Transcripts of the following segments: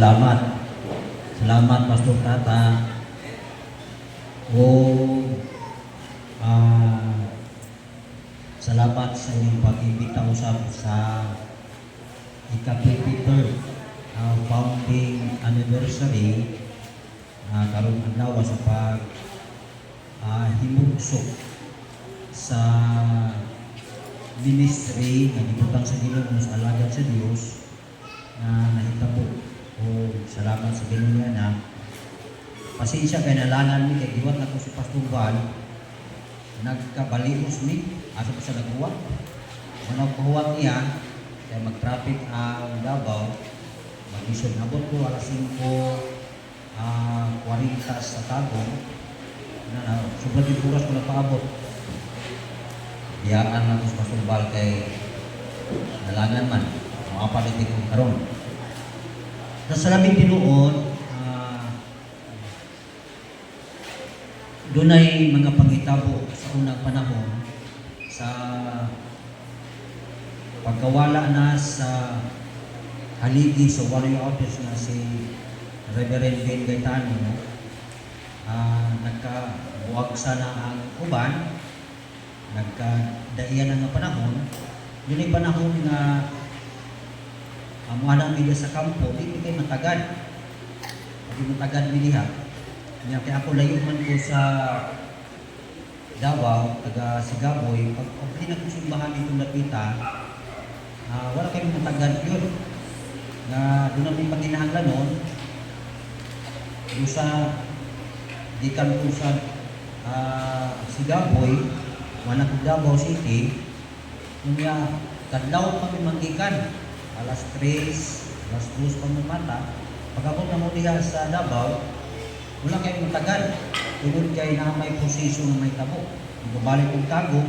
salamat. Salamat, Pastor Tata. O salamat sa inyong pag-ibita usap sa ika-53rd founding anniversary karong adlaw sa pag himugsok sa ministry nga gibutang sa Ginoo sa alagad sa Dios na nahitabo. O salamat sa Ginoo na pasensya kay nalangan mi kay giwat na ko si Pastor Val nagkabalios mi asa pa sa naghuwat manong pahuwat niya kaya mag-traffic ang Davao mag-mission abot ko alas 5:40 sa Tagum na sobrang oras ko nagpaabot biyaan lang sa Pastor Val kay nalangan man makapalitin ko karon sa labing tinuod dunay mga pangitabo sa unang panahon sa pagkawala na sa haligi sa warrior office na si Reverend Ben Gaetano. Nagkabuwag sana ang uban, nagkadaiyan na nga panahon. Dunay panahon nga ang mga media sa kampo, di kay matagad. Di matagad miliha. Kaya ako layo man ko sa Davao, taga Sigaboy, pag pinagsimbahan itong lapita, wala kayong matagad yun. Doon namin paghinahanglan nun, doon sa gikan ko sa Sigaboy, wala ko Davao City, kaya kadlaw kami manggikan, alas 3, alas 2 pamamata, pagkabot na mo diha sa Davao, wala kayong matagal. Tungod kay na may posisyon na may tabo. Ibabalik kong Tagum,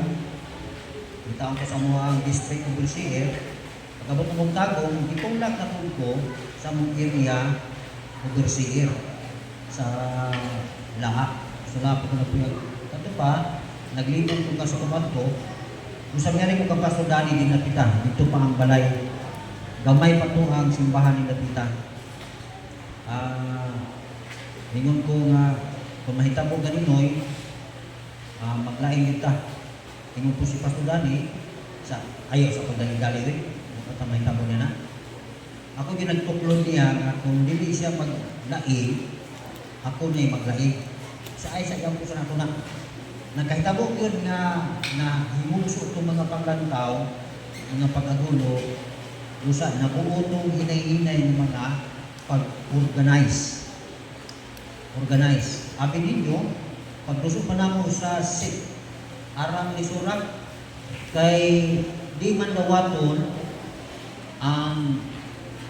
itaon ko sa mga district overseer. Pagkabot ng Tagum, ipunglag na ko sa mga area overseer sa lahat. So lapit ko na po yung ito pa, naglibong kong kasukumat ko. Kung sabi nga rin kong Pastor Danny din napita, dito pa ang balay. Gamay pa ito ang simbahan ni napita. Ningon ko nga, kung mahitabo ganinoy, maglaing kita. Ningon ko si Pastor Danny, ayaw sa pagdali-dali rin, kapag mahitabo niya na. Ako ginagtuklod niya nga kung dili siya maglaing, ako niya maglaing. Sa ay sa iyang puso na ako na. Nagkahitabo yun nga na himugso itong mga panglantaw, mga pag-agulo, lusa, nabuotong hinay-hinay ng mga pag-organize. Abi ninyo, paglusok pa namo sa SIC, arang ni Surak, kay di man dawaton ang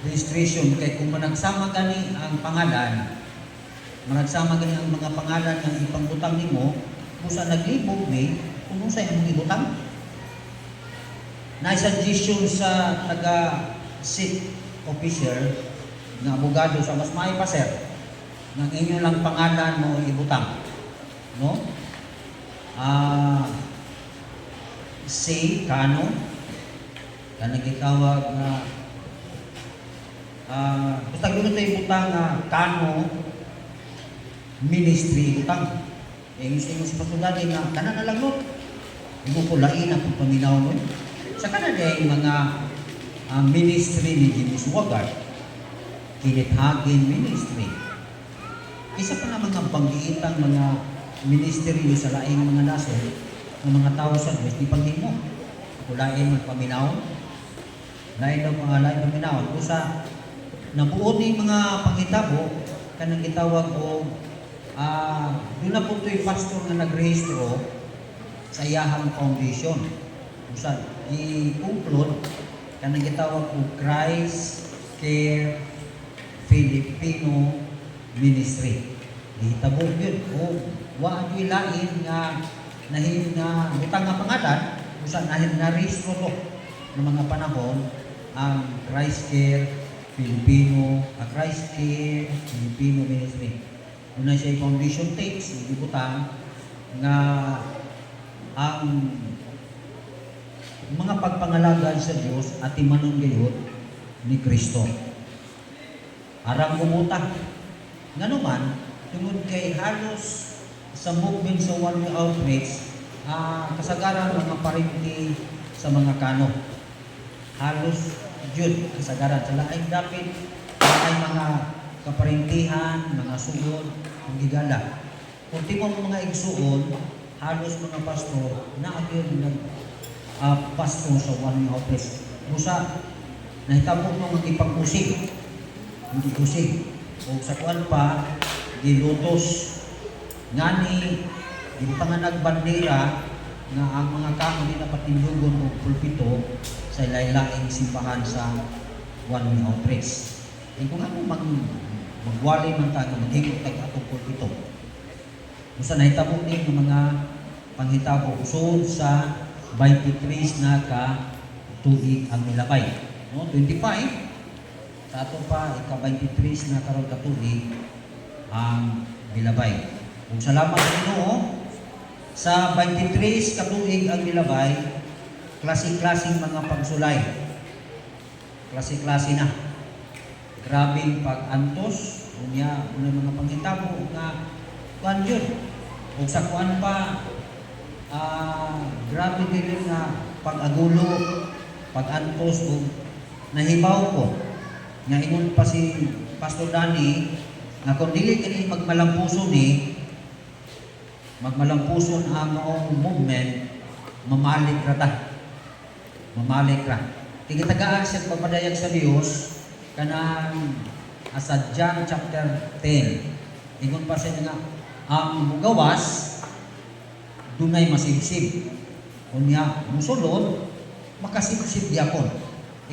registration, kay kung managsama gani ang pangalan, managsama gani ang mga pangalan ng ipangbutang nimo, kung sa naglibog ni, kung sa imong ibutang. Na-suggestion sa taga-SIC officer, ng abogado sa mas maayo pa sir, ng inyo lang pangalan mo ibutang. No? Say, kano, kanang gitawag na basta gano'n tayo ibutang kano, ministry ibutang. Gusto mo sa patulad na kanan na lang no? Hindi ko lain ang paminaw mo. Sa kanan yung mga ministry ni Jimmy Swaggart, Kenneth Hagin Ministry. Isa pa nga mga banggiitang mga ministeryo sa laing mga naso ng mga tao sa Diyos, di panghimo. Kung laing magpaminaw, laing daw mga laing paminaw. Kung sa nabuo ni mga panghitabo, kanang gitawag o doon na po ito yung pastor na nagrehistro sa Iyahang Foundation. Kung sa i-conclude, kanang gitawag o Christ Care Filipino Ministry. Ihitabo yun. O, waan yung lain nga nahin na butang nga pangalan, kung saan nahin na-restro to ng mga panahon ang Christ Care Filipino Ministry. Una siya yung foundation takes, ibutang nga ang mga pagpangalagan sa Diyos at imanon gayon ni Kristo. arang gumuta. Nga naman, tungod kay halos sa movement sa One Way Outreach, kasagaran mga parinti sa mga kano. Halos yun, kasagaran sa laing dapit, ay mga kaparintihan, mga sugod, ang gigala. Kung timong mga igsuon, halos mga pastor, na-appear pastor sa One Way Outreach. Musa, nahitabo mo mag-ipag-usig, hindi usig. O sa kuan pa, gilutos. Ngani, yung panganag bandera nga ang mga kamo nila patindugon o pulpito sa ilaylaing simbahan sa One Way Outreach. E kung ano magwali man tayo, maghigot tayo atong pulpito. Kung sa nahitabo din ng mga panghitabo, usod sa 23 na ka tuig ang nilabay. No? 25, sa ato pa, ika-23 na karon katuig ang nilabay. Kung salamat sa Ginoo, sa 23 katuig ang nilabay, klase-klaseng mga pagsulay. Klase-klase na. Grabing pag-antos, unya mga panghitabo nga kuan yun. Kung sa kuan pa, grabe din nga pag-agulo, pag-antos, o nahibaw ko. Nga ingon pa si Pastor Danny, nga kung dili kini magmalampuson magmalampuson ang maong movement, mamalik ra ta. Mamalik ra. Tigitagaan siya pagpadayag sa Dios kanang sa John chapter 10. Ingon pa siya nga ang mugawas dunay masibsib. Unya musulod makasibsib gyapon.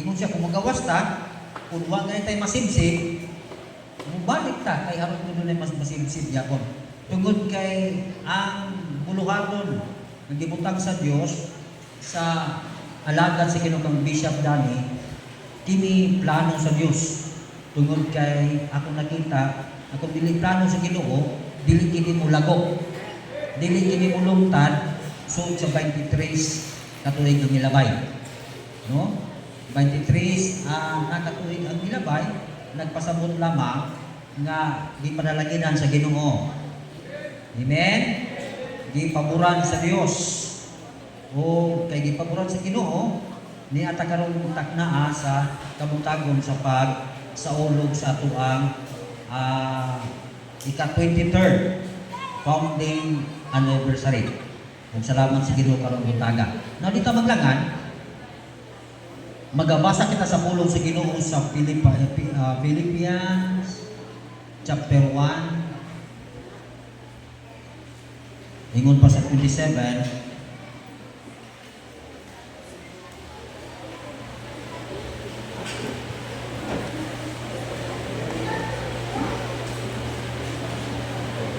Ingon siya kung mugawas ta, kung wa ganit tay masibsib, mubalik ta kay aron ko dunay mas masibsib gyapon. Tungod kay ang buluhaton nagibutang sa Dios sa alagad sa Ginoo kang Bishop Danny, kini plano sa Dios. Tungod kay ako nakita, ako dili plano sa Ginoo, dili kini mulagok, dili kini mulungtad sud sa 23 katuig ang nilabay. No? 23 nakatuig ang nilabay, nagpasabot lamang nga gipadalaginan sa Ginoo. Amen? Gipaboran sa Dios. O kay gipaboran sa Ginoo, ni ata karon taknaa sa kabutagon sa pagsaulog sa atuang ika-23rd founding anniversary. Kung salamat sa Ginoo karon butaga. Now dito maglangan, magabasa kita sa pulong sa Ginoo sa Philippians chapter 1. Ingon pa sa 27,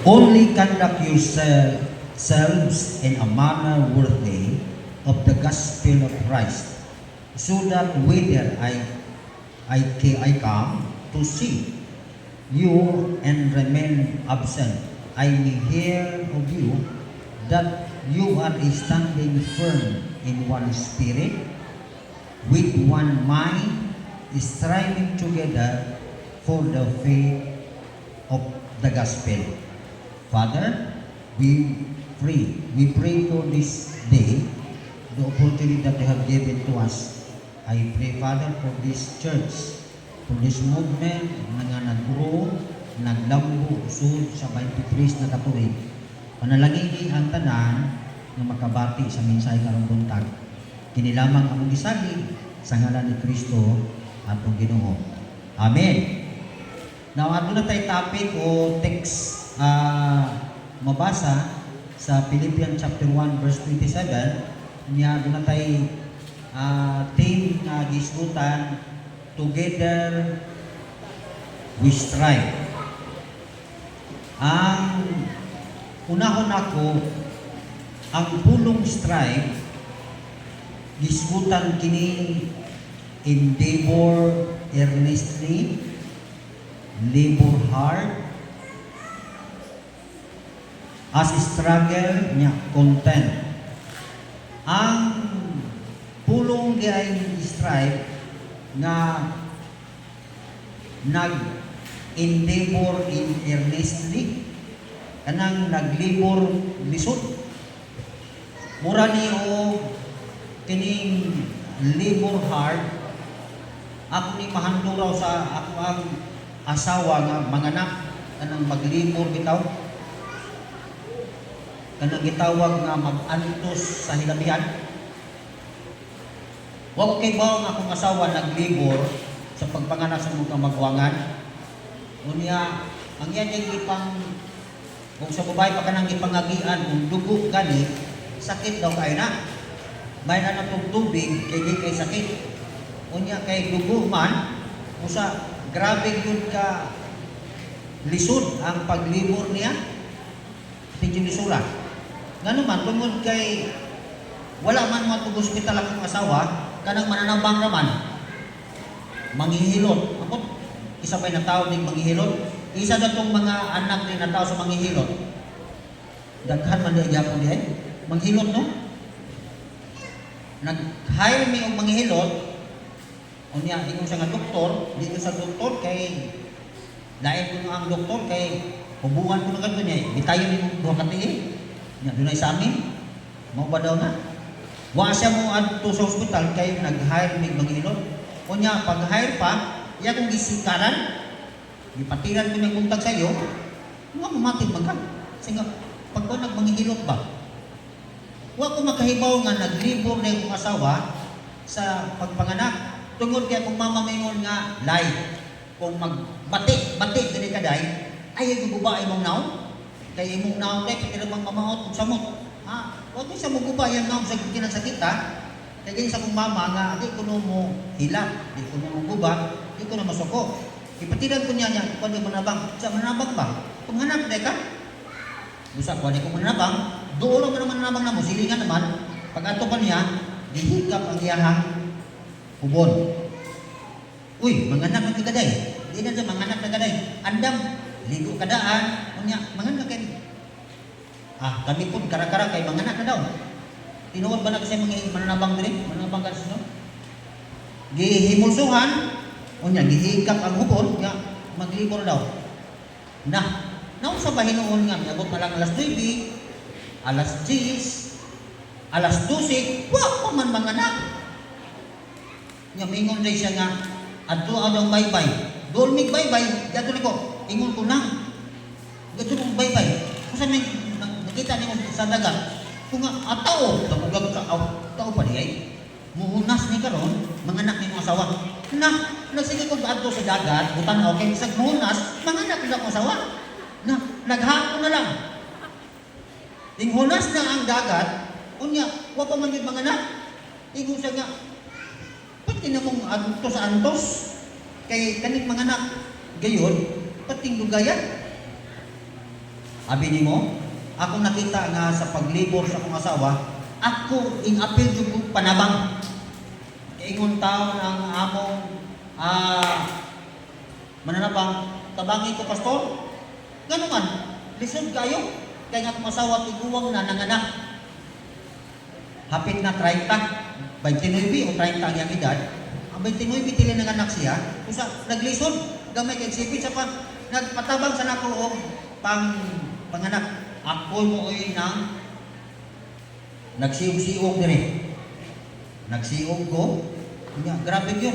only conduct yourselves in a manner worthy of the gospel of Christ, so that whether I come to see you and remain absent, I may hear of you that you are standing firm in one spirit, with one mind, striving together for the faith of the gospel. Father, we pray for this day, the opportunity that you have given to us. I pray, Father, for this church, for this movement na nag-grow, naglambo, usod sa 23 na katuig. Panalangin ang tanan na makabati sa minsay karong buntag. Kini lamang ang gisali sa ngalan ni Kristo atong Ginoo. Amen. Now, ato na tayo topic o text mabasa sa Philippians chapter 1 verse 27. Niya doon na tayo theme na gisgutan, together we strive. Ang unahon ako, ang pulong strive, gisgutan kini endeavor earnestly, labor hard, as struggle niya content. Ang pulong gay strive nga endeavor in earnestly, kanang naglibor lisod. Mura ni o kining labor hard, ako ni mahanduraw sa ako ang asawa nga manganak, kanang maglibor bitaw, kanang gitawag nga mag-antos sa hilabihan. Wa kay ba ang akong asawa naglibor sa pagpanganak sa mga magwangan. Unya, ang yan yung ipang, kung sa babae pa ka nang ipangagian, kung dugo gani, sakit daw kayo na. May na itong tubig, kay di kay sakit. Unya, kay dugo man, usa, grabe yun ka lisod ang paglibor niya. Hindi lisura. Nga naman, tungod kay wala man mo itong hospital akong asawa, kanang mananambang naman, manghihilot. Ako, isa pa'y natawag ng manghihilot. Isa na itong mga anak ni natawag sa manghihilot. Daghan man niya po diyan. Manghilot, no? Nag-hire mi og manghihilot. O niya, ingon siya nga doktor. Di ko sa doktor kay dahil ko nga ang doktor kay hubukan ko na ganito niya. Bitayon ni mo 2 katiil. Niya, dunay sa amin. Mau ba daw na? Wa siya mo adto sa ospital kay nag-hire mi manghihilot. O niya, pag-hire pa, iya kong gisikaran, ipatiran ko ng kuntag sa iyo, nga mamatid magka. Kasi nga, pag ko nagmanghihilot ba, wa ko makahibaw nga naglibor na yung asawa sa pagpanganak. Tungod kaya kung mamamingon nga, lay, kung magbati dili kaday, ay guguba imong naw, kay imong naw kay pinirang mamaot kung samot. Ha, wa ko sa muguba yan naw sa kinasakita. Kaya ganyan sa kong mama nga, di ko na mo hilak, di ko na mo guba, di ko na masuko. Ipatiran ko niya niya, kung ano manabang, sa manabang ba? Kung hanap na ka, busa ko, di ko manabang, doon lang naman manabang na mo, silingan naman, pag ato pa niya, dihikap ang iyahang ubon. Uy, manganak na kagaday, di na siya manganak na kagaday, andam, ligo kadaan, kunya, manganak kayo. Kami po, kara-kara kay manganak na daw. Tinuod ba na kasi mga mananabang din? Mananabang ka sino? Gihimulsuhan, o niya, gihikap ang hupon, niya, maglibor daw. Naon sa bahinoon nga, abot na lang alas 9, alas 10, alas 12, wak pa man manganak. Niya, mingon rin siya nga, adto ang baybay. Doon mig baybay, gato ko, ingon ko lang. Gato kong baybay. Kung saan nakita niyo sa dagat, kung nga, tao, tao pa niya muhunas ni karon manganak ni mga asawa. Nagsige ko adto sa dagat, butan okay, isang muhunas, manganak nila ang asawa. Naghapon na lang. Ting hunas na ang dagat, unya, wa pa man yung manganak. Ingon siya nga, pati na mong antos sa antos, kay kanig manganak, gayon, pating lugayan. Abi ni mo, ako nakita nga sa paglibor sa akong asawa, ako in-appeal yung panabang. Kaingon taon ang among mananabang, tabangi ko pastor. Gano'n man, lisod kayo, kaya nga akong asawa tiguwang na nanganak. Hapit na 30, 29 o 30 ang iyang edad. Ang 29 tili nanganak siya, kusa naglisod, gamay kay sipit sa nagpatabang sa nako og panganak. Ako mo nang nagsiog-siog dire. Nagsiog ko, kunya grabe yun.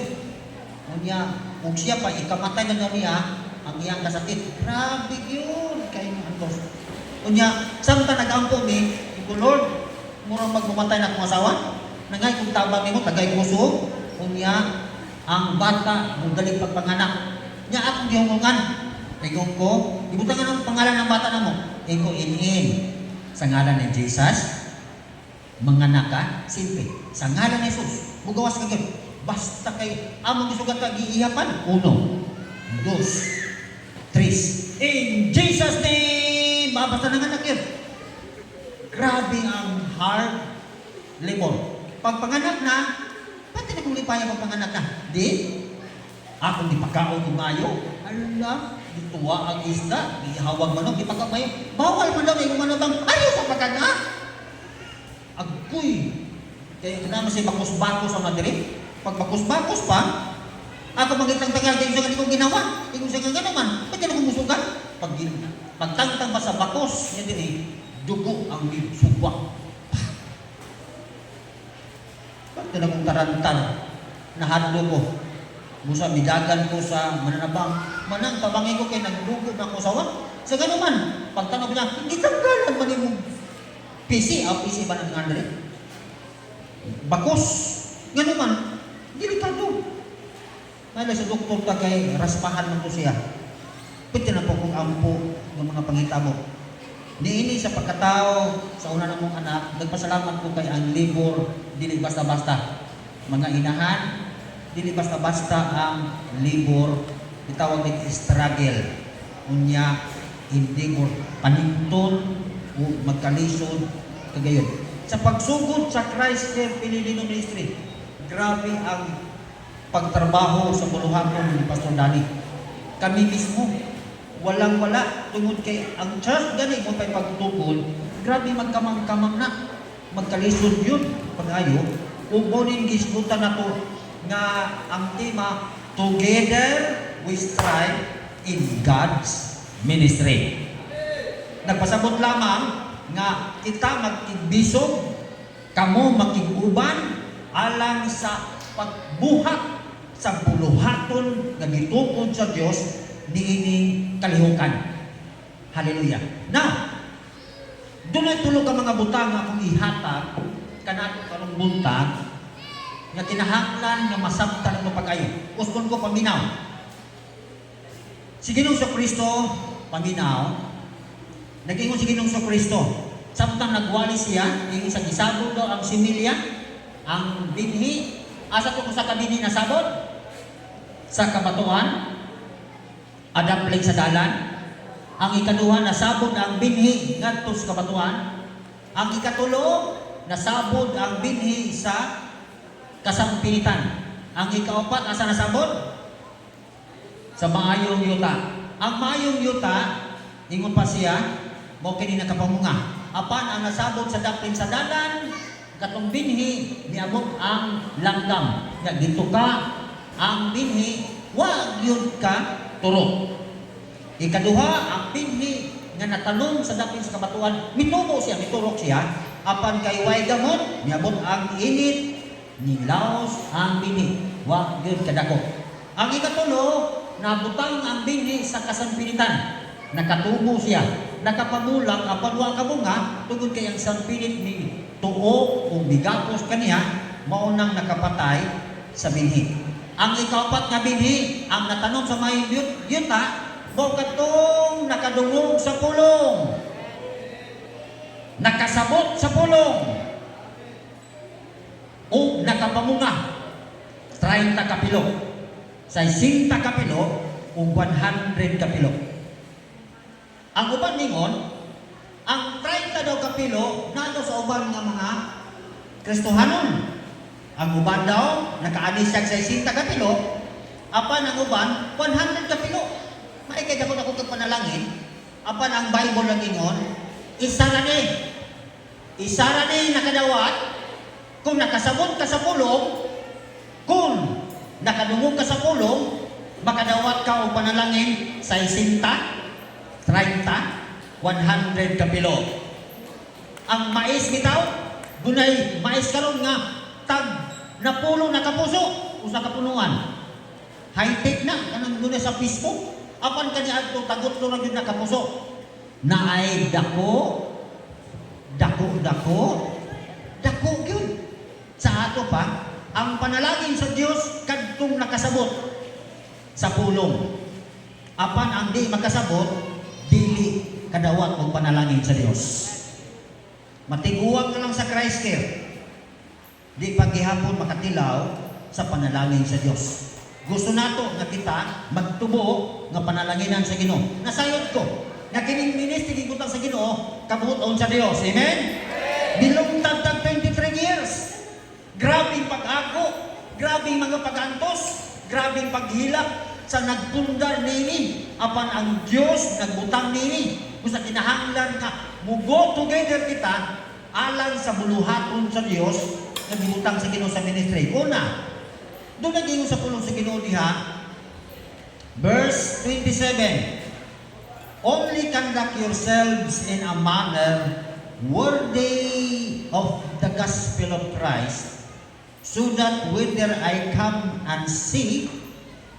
Kunya, kung siya pa ikamatay na daw niya ang iyang kasakit. Grabe yun kay Antos. Kunya, samta nagampo ni, Lord, murang magmamatay na akong asawa. Nangay kung tabang mo, tagay puso. Kunya, ang bata mong galing pagpanganak. Nya akong gihungungan. Tingong ko, ibutangan ang pangalan ng bata na mo. Iko in sa ngalan ni Jesus, manganak ka, simple. Sa ngalan ni Jesus, mugawas ka gano'n. Basta kay among gisugat ka giiyapan. 1, 2, 3. In Jesus' name! Basta nanganak yun. Grabe ang hard labor. Pag panganak na, pati na kung lipaya pag panganak na. Di? Akong di pagkaon umayo. Alam, dituwa ang isda, ihawag manok, di pagkamayo. Bawal man daw, yung manabang, ayaw sa pagkanak. Agoy. Kaya naman siya bakos-bakos ang madiri. Pag bakos-bakos pa, Ako mangitang tagal kayo sa kanila ginawa. Tingin sa kanya naman. Ba't yan akong musugan? Pagtangtang pa sa bakos, yan din eh, dugo ang sugwa. Ba't yan akong tarantan? Nahadlo ko. Musa midagan ko sa mananabang. Manang tabangin ko kay nagdugo na ko sawa. Sa ganun man, pagtanong niya, hindi tanggalan man yung PC. PC ba ng Andre? Bakos. Ganun man, delikado. May sa doktor ta kay raspahan man ko siya. Pwede na po kung ampo ng mga pangitabo. Niini sa pagkatao sa una ng mong anak, nagpasalamat ko kay ang libor, dili basta-basta. Mga inahan, dili basta-basta ang libor, itawag din struggle. Unya, hindi mo paninton o magkalisod, kagayon. Sa pagsugod sa Christ Care Pililino Ministry, grabe ang pagtrabaho sa buluhaton ni Pastor Dani. Kami mismo, walang-wala, tungod kay ang church gani mo pa'y pagtugod, grabe magkamang-kamang na, magkalisod yun, pag-ayo, ubonin gisgutan na to, nga ang tema, Together we strive in God's ministry. Nagpasabot lamang nga kita magkigbisog, kamo makiguban, alang sa pagbuhat sa buluhaton nga gitukod sa Dios niining kalihukan. Hallelujah. Now, dunay tulo ka mga butang nga akong ihatag kanato karong buntag nga kinahanglan nga masabtan mo pagayo. Usbon ko paminaw. Si Ginoong Kristo paminaw. Nag-ingon si Ginoong Kristo. Samtang nagwali siya, ingon sa gisabot daw ang similya, ang binhi. Asa ko sa kabini na sabot? Sa kabatuan, adapling sa dalan. Ang ikaduha, nasabod ang binhi ngadto sa kabatuan. Ang ikatulo, nasabod ang binhi sa kasampinitan. Ang ikaapat, asa nasabod? Sa maayong yuta. Ang maayong yuta, ingon pa siya, mo kini nakapamunga. Apan ang nasabod sa dapling sa dalan, katong binhi, niabot ang langgam. Nga dito ka, ang binhi, wag yun ka turok. Ikaduha, ang binhi nga natanong sa dapin sa kabatuan, mitubo siya, miturok siya. Apan kay way gamot, niabot ang init, nilaos ang binhi. Wag yun kadako. Ang ikatulo, nabutang ang binhi sa kasanpinitan. Nakatubo siya. Nakapamulang, apan wa kabunga, tugod kay ang sanpinit ni tuo o bigapos kaniya, maunang nakapatay sa binhi. Ang ikapat nga binhi, ang natanong sa may yuta, mo katong nakadungog sa pulong. Nakasabot sa pulong. O nakapamunga. 30 kapilo. Sa 60 kapilo, o 100 kapilo. Ang uban ningon, ang 30 daw kapilo, nato sa uban nga mga Kristohanon. Ang uban daw, nakaanisag sa 60 kapilo, apan ang uban, 100 kapilo. Maikay dakot ako kagpanalangin, apan ang Bible lang ingon, isara ni nakadawat, kung nakasabot ka sa pulong, kung nakadungog ka sa pulong, makadawat ka o panalangin sa 60, 30, 100 kapilo. Ang mais bitaw, dunay mais karon nga tag napulo na kapuso usa ka punuan. High-tech na kanang dunay sa Facebook. Apan kanya adto tagot ra gyud na kapuso. Naay dako gyud. Sa ato pa ang panalangin sa Dios kadtong nakasabot sa pulong. Apan ang di makasabot dili kadawat og panalangin sa Dios. Matiguang na lang sa Christ Care. Di paghihapon makatilaw sa panalangin sa Dios. Gusto nato nga kita magtubo nga panalanginan sa Ginoo. Nasayod ko nga kining ministry gibutang sa Ginoo kabuton sa Dios. Amen. Bilungtad tag 23 years. Grabing pag-ako, grabing mga pag-antos, grabing paghilak sa nagpundar nini, apan ang Dios nagbutang nini. Kung sa kinahanglan ka, mugo together kita, alang sa buluhaton sa Dios, nagbutang sa Ginoo sa ministry. Una, Doon nag-ingon sa pulong sa Ginoo diha, verse 27, only conduct yourselves in a manner worthy of the gospel of Christ, so that whether I come and see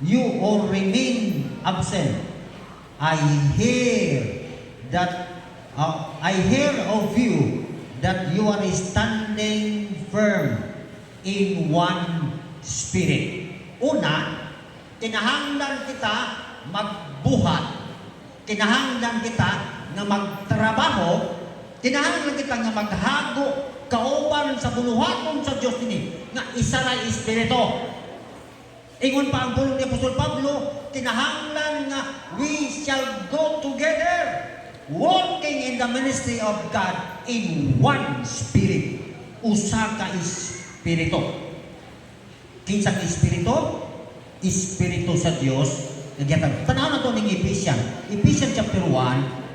you or remain absent, I hear of you that you are standing firm in one spirit. Una, kinahanglan kita magbuhat, kinahanglan kita nga magtrabaho, kinahanglan kita nga maghago kauban sa buluhaton sa Dios dinhi nga isa ra espiritu. Ingon pa ang pulong ni Apostol Pablo, kinahanglan nga we shall go together walking in the ministry of God in one spirit. Usa ka espiritu. Kinsang espiritu? Espiritu sa Dios. Tanaw na ito ng Ephesians chapter 1.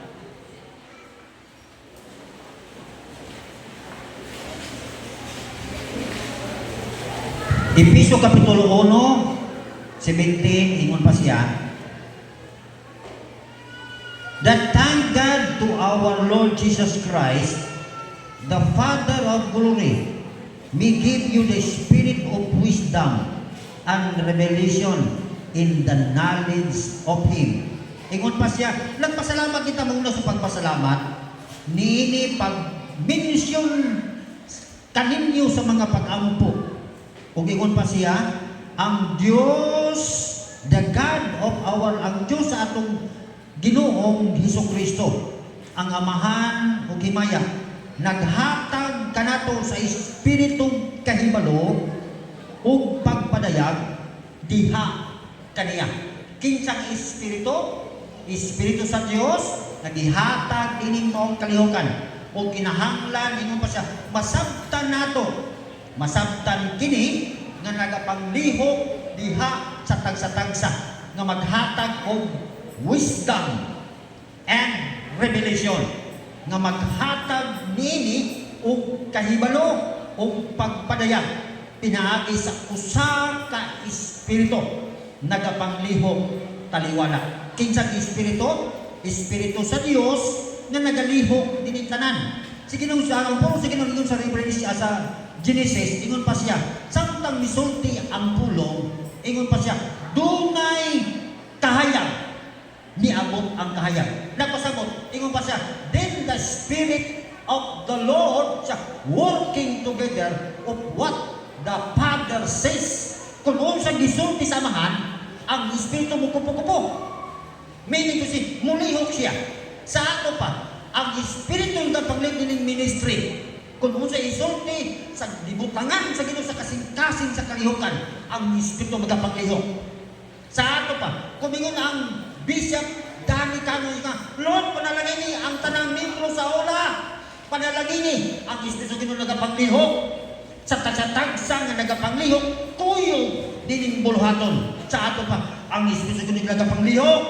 Efesio Kapitulo 1, 17, ingon pa siya, that thank God to our Lord Jesus Christ, the Father of glory, may give you the spirit of wisdom and revelation in the knowledge of Him. Ingon pa siya, nagpasalamat kita muna sa pagpasalamat, niini pag-mention kaninyo sa mga pag-ampo. Kung ingon pa siya, ang Diyos, the God of ang Diyos sa atong Ginoong Hesukristo, ang Amahan o Himaya, naghatag kanato sa Espiritong kahibalo o pagpadayag diha kaniya. Kinsang Espiritu? Espiritu sa Diyos, nagihatag dining maong kalihukan. O kinahanglan, ingon pa siya, masabtan kini nga nagapanglihok diha sa tagsa-tagsa nga maghatag og wisdom and revelation, nga maghatag nini og kahibalo og pagpadayag pinaagi sa usa ka espiritu nagapanglihok taliwala. Kinsang espiritu? Espiritu sa Dios nga nagalihok dinhi tanan. Sige nung sa reference sa Genesis, ingon pa siya, samtang misulti ang pulong, ingon pa siya, dunay kahayag, niabot ang kahayag. Nagpasabot, ingon pa siya, then the Spirit of the Lord siya working together of what the Father says. Kung sa gisulti sa amahan, ang Espiritu mo kupo-kupo. Meaning to say, mulihok siya. Sa ato pa, ang Espiritu ng pagliling ministry, kung sa isulti sa dibutangan sa Ginoo sa kasing-kasing sa kalihukan, ang Espiritu magapaglihok. Sa ato pa, kumingon ang Bishop Danny Cano nga, Lord, panalangin ni ang tanang membro sa ola, panalangin ni ang Espiritu sa Ginoo nagapaglihok. Sa tagsa-tagsa nga nagapanglihok, tuyong dining buluhaton. Sa ato pa, ang Espiritu sa Ginoo nagapanglihok.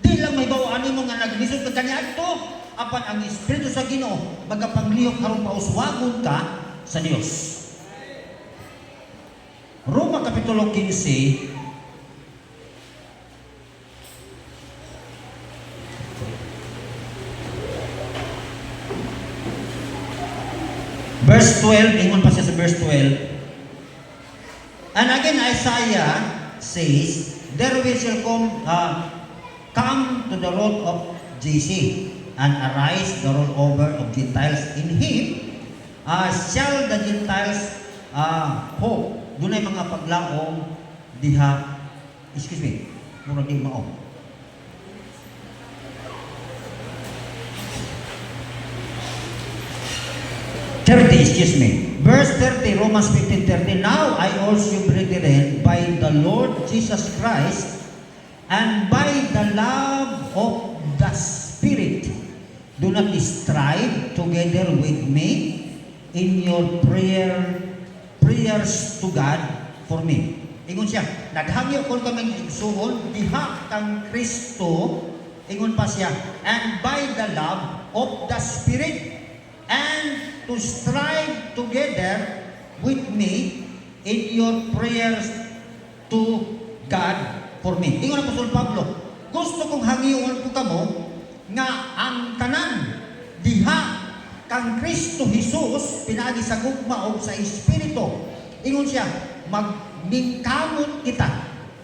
Di lang may bawaan mo nga naglisod ka kanya ito, apan ang Espiritu sa Ginoo magapanglihok aron pauswagon ka sa Dios. Roma Kapitulo 15, verse 12, ingon pa siya sa verse 12. And again Isaiah says, there we shall come to the road of JC, and arise the rollover of Gentiles in Him, shall the Gentiles hope. Dunay mga paglaong diha, excuse me, murag di mao. Excuse me. Verse 30, Romans 15:30. Now I also, brethren, by the Lord Jesus Christ, and by the love of the Spirit, do not strive together with me in your prayers to God for me. Ingon siya, naghangyo ko kaming igsuon diha kang Kristo, ingon pa siya, and by the love of the Spirit, and to strive together with me in your prayers to God for me. Ingon Apostol Pablo, gusto kong hangiuon ko kamo nga ang tanan diha kang Kristo Jesus pinaagi sa gugma o sa Espiritu. Ingon siya, magmingkamot kita,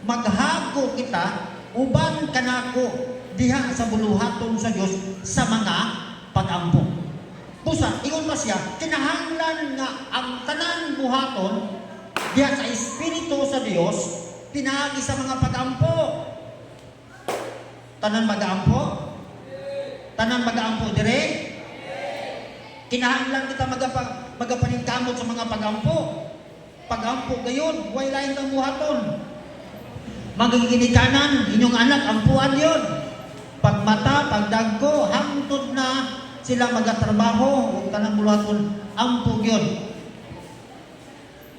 maghago kita, uban kanako diha sa buluhaton sa Dios sa mga pag-ampo. Busa, ingon pa siya, kinahanglan nga ang tanan buhaton diha sa Espiritu sa Dios pinaagi sa mga pag-ampo. Tanan mag-ampo? Tanan mag-ampo dire? Kinahanglan kita magapaningkamot sa mga pag-ampo. Pag-ampo gayon, way lain kang buhaton. Magiginikanan, inyong anak, ampuan yun. Pagmata, pagdagko, hangtod na sila magatrabaho, o tanang buhaton, ampo yun.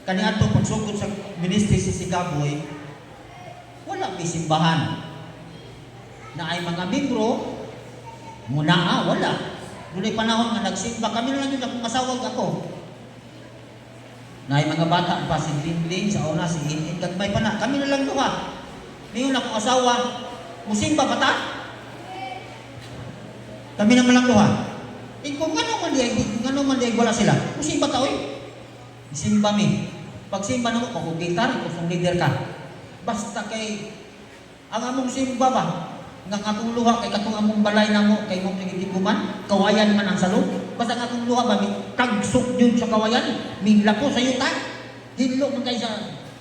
Kaniadto pagsugod sa ministry si Sigaboy, wala may simbahan. Na ay mga membro, muna wala. Doon ay panahon nga nagsimba, kami na lang yun akong masawag ako. Na ay mga bata pa, si Lindling, sa una, si Init, kagmay pa na, kami na lang duha. Ngayon akong asawa, musimba ba ta? Kami naman lang duha. Kung gano'n man di wala sila, musimba ta, oy. Simba mi. Pag simba na mo, kung gitar, kung leader ka. Basta kay, ang among simba ba, nga akong luha, kay katong among balay na mo, kay mong nagitiguman, kawayan man ang salog. Basta nga akong luha ba, may tagsok yun sa kawayan, may lapo sa yuta, hilo man kayo sa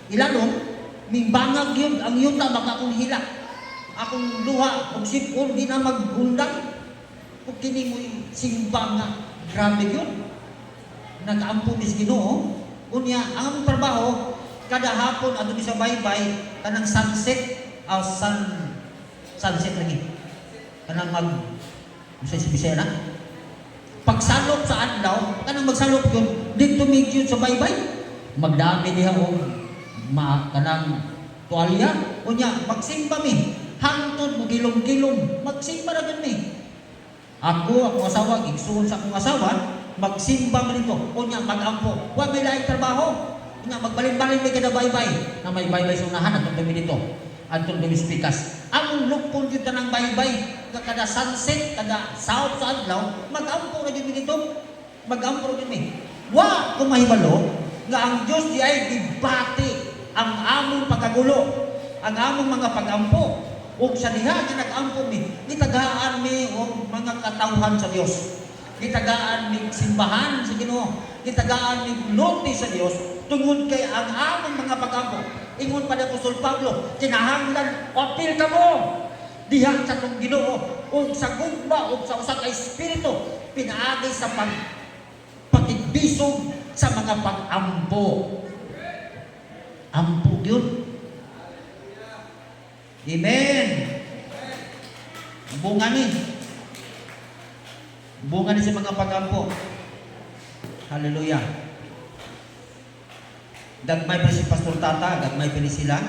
ilalong, may bangag yun, ang yuta, baka akong hila. Akong luha, kung sipol, di na maghundang. Kung kini mo yung simba nga, grabe yun. Nag-aampo ni Ginoo. Unya, ang among trabaho, kada hapon ato sa baybay, kanang sunset, sunset lagi. Kanang Bisaya na. Pagsalop sa adlaw, kanang magsalop yun, dito medyo sa baybay. Magdami diha og kanang tuwalya. Unya, magsimba mi. Hangtod mo kilom-kilom, magsimba na dun mi. Ako asawa, igsuon sa akong asawa, magsimba man ito. Unya, mag-ampo. Huwag may laing trabaho. Unya, magbalin-balin may kada baybay. Na may baybay sa unahan, atong kami dito. Atong kami spikas. Ang lupon dito ng baybay, kada sunset, kada south sa adlaw, mag-ampo na dito dito. Mag-ampo na dito. Wa kumahibalo, nga ang Diyos di ay dibati ang among pagkagulo, ang among mga pag-ampo. O sa diha, nag-ampo mi, gitagaan mi o mga katawhan sa Diyos. Gitagaan mi simbahan sa Ginoo. Gitagaan mi notice sa Diyos tungod kay ang among mga pag-ampo. Ingon pa ni Apostol Pablo, kinahanglan apil ka mo diha sa tong Ginoo o sa gugma o sa usa ka espiritu pinaagi sa pakigbisog sa mga pag-ampo. Ampo yun. Amen. Bunga ni sa mga pag-ampo. Hallelujah. Gagmay pa si Pastor Tata, gagmay pa ni sila.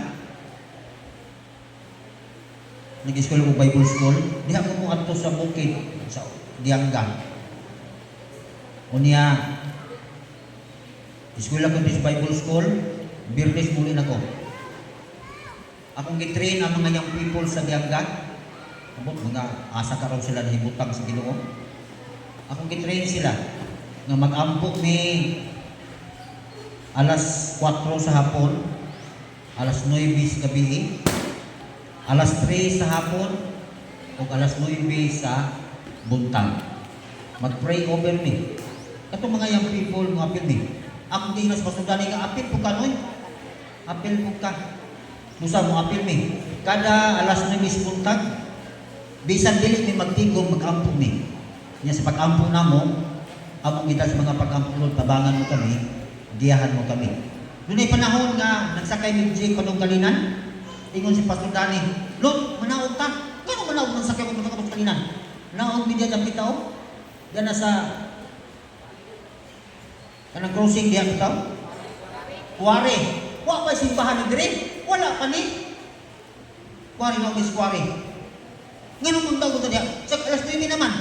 Nag-school o Bible school. Diha ko mo ato sa bukid, sa Diangga. Unya, school ako sa Bible school, Birnes muli na ko. Akong gitrain ang mga young people sa Diangga. Mga asa ka raw sila na hibutang sa Ginoo. Akong gitrain sila nga mag-ampo mi alas 4 sa hapon, alas 9 sa gabi, alas 3 sa hapon, o alas 9 sa buntag. Mag-pray over me. Katong mga young people, mga apil me. Ako di nas pasudani ka, apil po ka, noy. Apil po ka. Musa mo apil me. Kada alas 9 sa buntag, bisan dili may magtigong mag-ampo me. Nya sa pag-ampo na mo, among kita sa mga pag-ampo, tabangan mo kami, diyahan mo kami. Doon ay panahon nga nagsakay ni Jay kanong kalinan. Ingon si Pastor Dani, Lord, manaog ta. Gano'ng manaog nang sakay mo kanong kalinan? Naog mi diya ang bitaw. Diyan na sa kanang crossing diya bitaw. Kuwari. Wa pa simbahan ni dire. Wala pa ni. Kuwari na mis kuwari. Ngano mong daw ko diya? Sa alas 9 naman.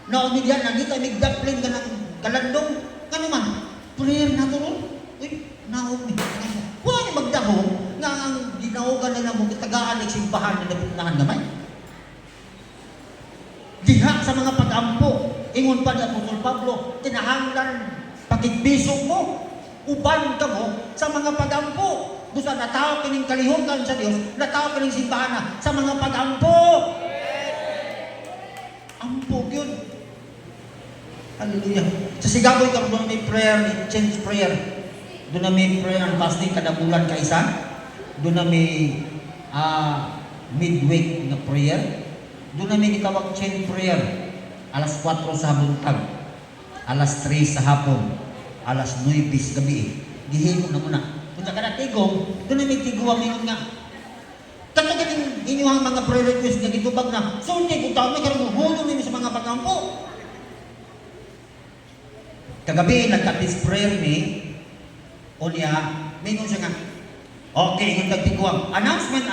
Naog mi diya nagita mig daplin kanang kalandong. Kano man? Prayer na to ron. Uy, naog ni. Wala ni magdahom nga ang ginaogan na mo kitagaan ng simbahan na napunahan gamay. Diha sa mga pag-ampo, ingon pa ni Apostol Pablo, kinahanglan pakigbisog mo, uban ka mo sa mga pag-ampo. Gusto natao kining kalihukan sa Dios, natao kining simbahan na sa mga pag-ampo. Ampo yun. Hallelujah. Sa Sigaboy ka doon may prayer, change prayer. Doon na may prayer and fasting kada bulan ka isa. Doon na may midweek na prayer. Doon na may gitawag change prayer. Alas 4 sa buntag. Alas 3 sa hapon. Alas 9 sa gabi. Gihimo na muna. Kung sa kada tigong, doon na may tiguang mingon nga. Katagaling inyong mga prayer request nga gitubag na. So hindi ko tao may karong hulong ninyo sa mga pag-ampo. Kagabi, nagka-this prayer ni Onya, mingon siya nga, okay, yung tagtiguang, announcement,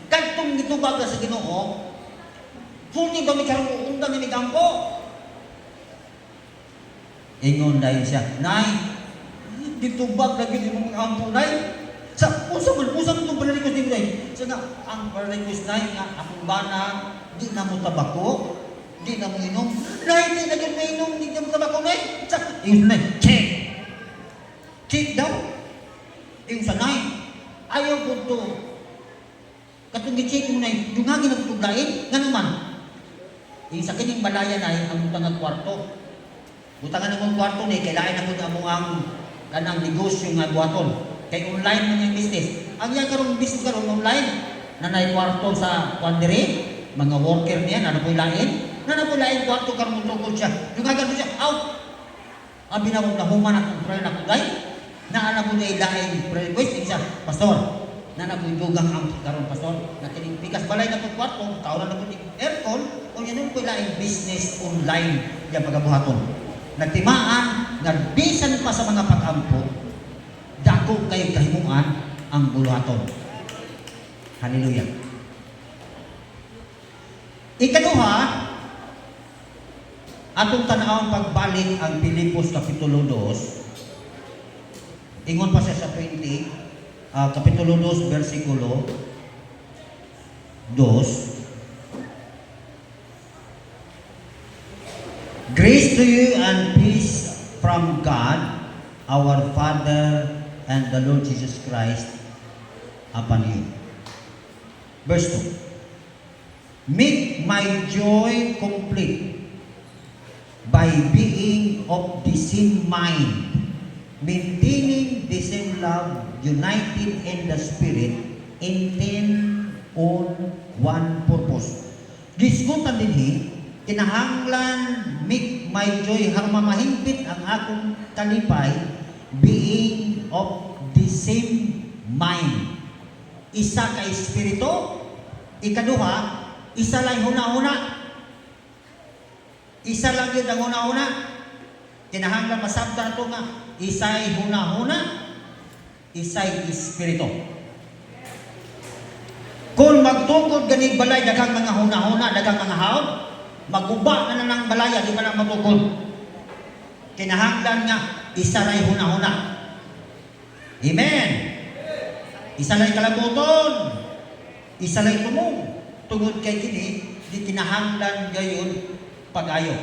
kantong gitubag sa Ginoo, huli ba may karong undan ni Migampo? Ingon dahil siya, Nay, gitubag lagi ni mga ampo, Nay. Sa usang itong panalikos ni Nay. Siya nga, ang panalikos, Nay, nga, akong bana, di na mo tabako, di na mo inom. Nay, di na yun may inom, di na mo tabako, Nay. Sa, yung Nay, check. Check daw. Yung sa Nay, ayaw ko to. Katong i-check mo, Nay, yung hangin na tutuglain, nga naman. Yung sa kining balaya, Nay, ang butang kwarto. Butangan ng kwarto ni, kailangan na po ang kanang negosyo nga buhaton. Kay online man yung business. Ang yan karong business karong online, na kwarto sa kwandiri, mga worker niya, na po ilain, na po ilain kwarto karong tukod siya. Yung gagawin siya, out! Ang binawag na human at ang prayer na kugay, na po na ilain prayer request, siya, Pastor, na po yung dugang ang karong Pastor, na pikas balay na po kwarto, taon na po yung aircon, o yan po ilain business online, yung pagkabuhaton. Nagtimaan, nagbisan pa sa mga pag-ampo, dako kayo kahimungan ang buluhaton. Hallelujah. Ikaduha, atong tanawang pagbalik ang Pilipos Kapitulo 2. Ingon pa siya sa 20, Kapitulo 2, versikulo 2. Grace to you and peace from God, our Father, and the Lord Jesus Christ upon you. Verse 2. Make my joy complete by being of the same mind, maintaining the same love, united in the Spirit, intent on one purpose. Gisgutan din kinahanglan make my joy harma mahimpit ang akong kalipay, being of the same mind. Isa ka espiritu, ikaduha, isa lang huna-huna. Isa lang yun ang huna-huna. Kinahanglan masabta ito nga, isa'y huna-huna, isa'y espiritu. Kung magtungkod ganig balay, daghang mga huna-huna, daghang mga haod, maguba na ng balaya, di ba na matukod? Kinahanglan nga, isa ray huna-huna. Amen! Isa ray kalabuton. Isa ray tumong. Tungod kay kini, di kinahanglan gayon pag-ayo.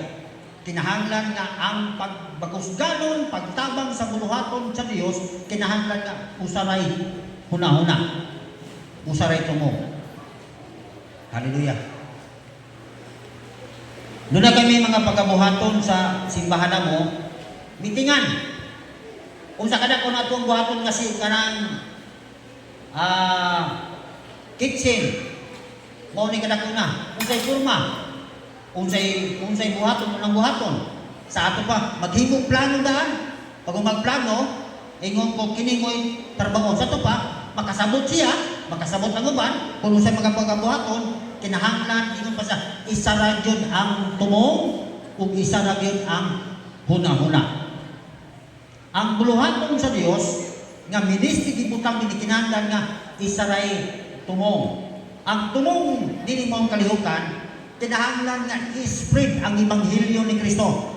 Kinahanglan nga ang pagbakusganon, pagtabang sa buluhaton sa Dios, kinahanglan nga usaray huna-huna. Usaray tumong. Hallelujah. Doon na kami mga pagkabuhaton sa simbahan mo, mitingan. Kung sa kada ko na itong buhaton kasi kanang kitchen, mo ni kada ko na, unsay kurma, unsay buhaton, unang buhaton. Sa ato pa, maghimong plano daan. Pag magplano, ingon ko kini mo'y trabaho. Sa ato pa, makasabot siya, makasabot ang uban, kung unsay mga pagkabuhaton, kinahanglan, ingon pa sa isa ra gyud ang tumong ug isa ra gyud ang huna-huna. Ang buluhaton sa Dios nga ministri gibutang dinhi kinahanglan nga isa ra tumong. Ang tumong dinhi mo ang kalihukan, kinahanglan nga i-spread ang ebanghelyo ni Kristo.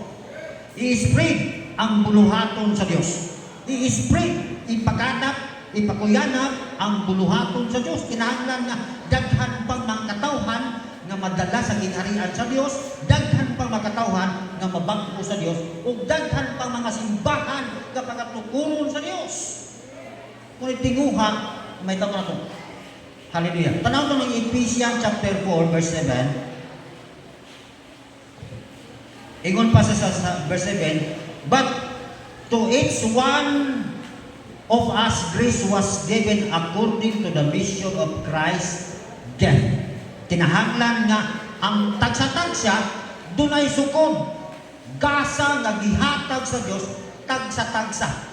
I-spread ang buluhaton sa Dios. I-spread ipakuyanap ang buluhaton sa Dios. Kinahanglan nga daghan pang mga katawhan nga madala sa ginharian sa Dios, daghan pang mga katawhan nga mabag-o sa Dios, ug daghan pang mga simbahan nga pagatukuron sa Dios. Kung tinguha, may tawag na to. Hallelujah. Tanaw to ng Ephesians chapter 4 verse 7. Ingon pa sa verse 7, but to each one of us grace was given according to the mission of Christ's death. Kinahanglan nga ang tagsa-tagsa dunay sukod, gasa nga gihatag sa Dios tagsa-tagsa.